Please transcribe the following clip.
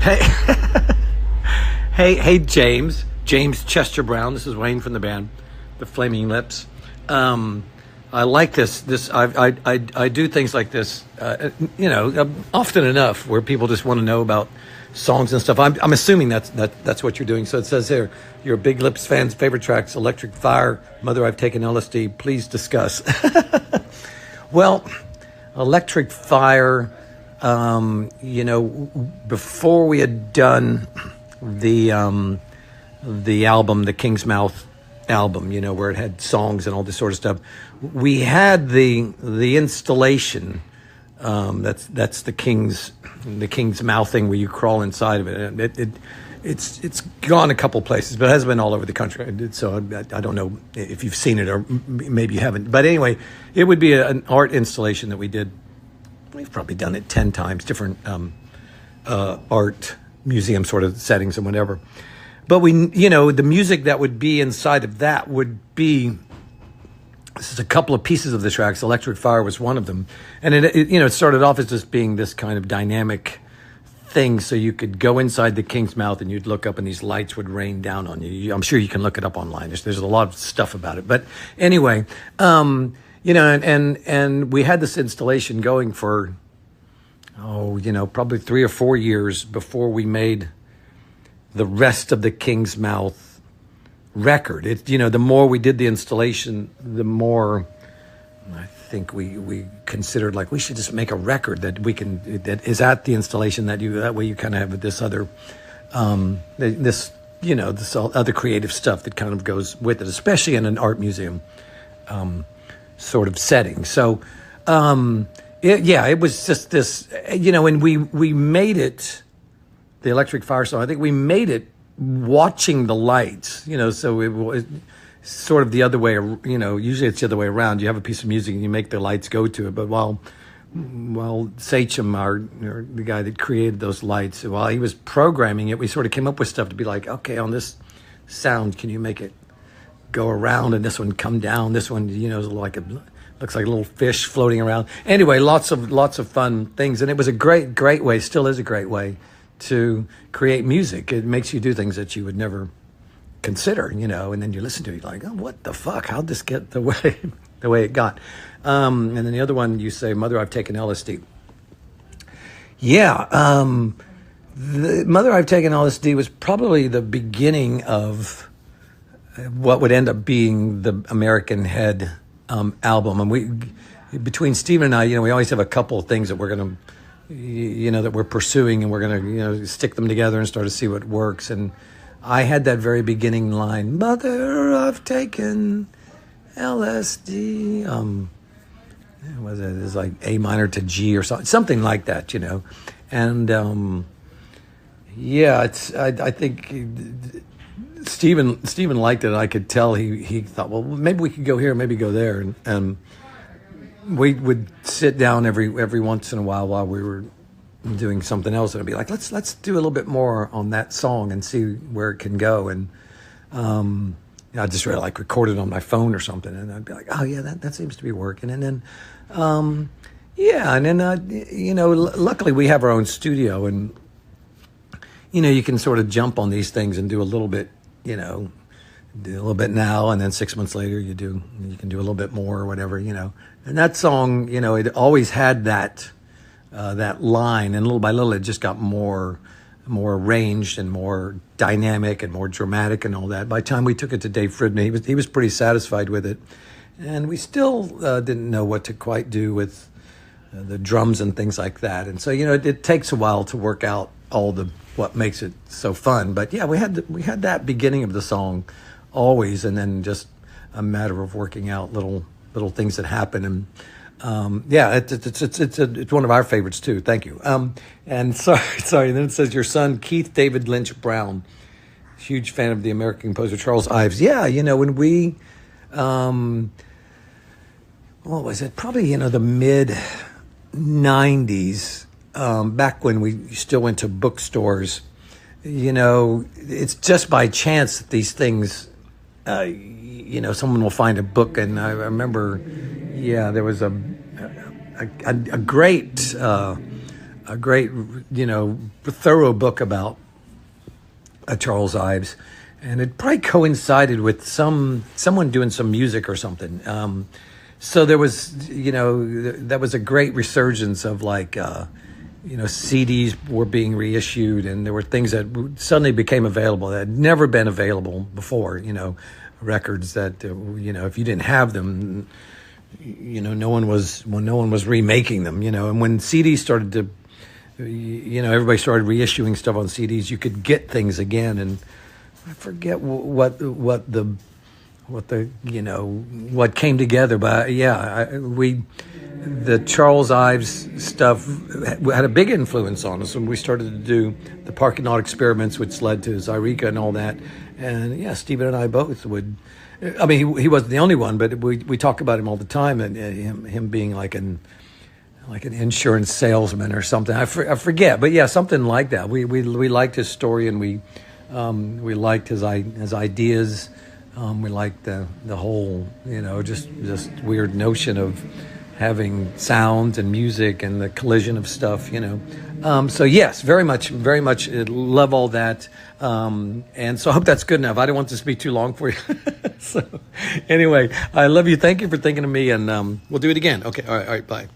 Hey, hey, James Chester Brown. This is Wayne from the band, The Flaming Lips. I like this. I do things like this, often enough where people just want to know about songs and stuff. I'm assuming that's what you're doing. So it says here, you're a Big Lips fan's favorite tracks: Electric Fire, Mother I've Taken LSD. Please discuss. Well, Electric Fire. Before we had done the album, the King's Mouth album, where it had songs and all this sort of stuff, we had the installation. That's the King's Mouth thing where you crawl inside of it. It's gone a couple places, but it has been all over the country. So I don't know if you've seen it or maybe you haven't. But anyway, it would be an art installation that we did. We've probably done it 10 times, different art museum sort of settings and whatever. But the music that would be inside of that would be, this is a couple of pieces of the tracks. Electric Fire was one of them. And it started off as just being this kind of dynamic thing. So you could go inside the King's Mouth and you'd look up and these lights would rain down on you. I'm sure you can look it up online. There's a lot of stuff about it. But anyway, and we had this installation going for, probably 3 or 4 years before we made the rest of the King's Mouth record. The more we did the installation, the more I think we considered like we should just make a record that is at the installation that way you kind of have this other, this other creative stuff that kind of goes with it, especially in an art museum. Sort of setting. So, it was just this, and we made it, the Electric Fire song, I think we made it watching the lights, so it was sort of the other way, usually it's the other way around. You have a piece of music and you make the lights go to it. But while Sachem, or the guy that created those lights, while he was programming it, we sort of came up with stuff to be like, okay, on this sound, can you make it go around and this one come down? This one, looks like a little fish floating around. Anyway, lots of fun things, and it was a great way, still is a great way to create music. It makes you do things that you would never consider, and then you listen to it, you're like, oh, what the fuck? How'd this get the way it got? And then the other one, you say, Mother I've Taken LSD. Yeah, the Mother I've Taken LSD was probably the beginning of what would end up being the American Head album. And between Stephen and I, we always have a couple of things that we're going to, that we're pursuing, and we're going to, stick them together and start to see what works. And I had that very beginning line, Mother, I've taken LSD. It was like A minor to G or something like that, And I think Stephen liked it. I could tell he thought, well, maybe we could go here, maybe go there, and we would sit down every once in a while we were doing something else, and it'd be like, let's do a little bit more on that song and see where it can go. And I just really record it on my phone or something, and I'd be like, oh yeah, that seems to be working. And then luckily we have our own studio, and you can sort of jump on these things and do a little bit. Do a little bit now, and then 6 months later you can do a little bit more or whatever, And that song, it always had that line, and little by little it just got more arranged and more dynamic and more dramatic and all that. By the time we took it to Dave Fridman, he was pretty satisfied with it, and we still didn't know what to quite do with the drums and things like that. And so it takes a while to work out all what makes it so fun. But yeah, we had that beginning of the song always, and then just a matter of working out little things that happen. And it's one of our favorites too. Thank you. And sorry. And then it says your son Keith David Lynch Brown, huge fan of the American composer Charles Ives. Yeah, when we, what was it? Probably the mid '90s. Back when we still went to bookstores, it's just by chance that these things, someone will find a book. And I remember, there was a great a great, thorough book about Charles Ives, and it probably coincided with someone doing some music or something. So there was, that was a great resurgence of like, CDs were being reissued, and there were things that suddenly became available that had never been available before. Records that if you didn't have them, no one was remaking them. And when CDs started to, everybody started reissuing stuff on CDs, you could get things again. And I forget what came together, but the Charles Ives stuff had a big influence on us when we started to do the parking lot experiments, which led to Zyreka and all that. And Stephen and I both would. I mean, he wasn't the only one, but we talk about him all the time, and him being like an insurance salesman or something. I forget, but something like that. We liked his story, and we liked his ideas. We liked the whole just weird notion of having sounds and music and the collision of stuff. So yes, very much love all that. And so I hope that's good enough. I don't want this to be too long for you. So anyway, I love you. Thank you for thinking of me, and we'll do it again. Okay. All right. Bye.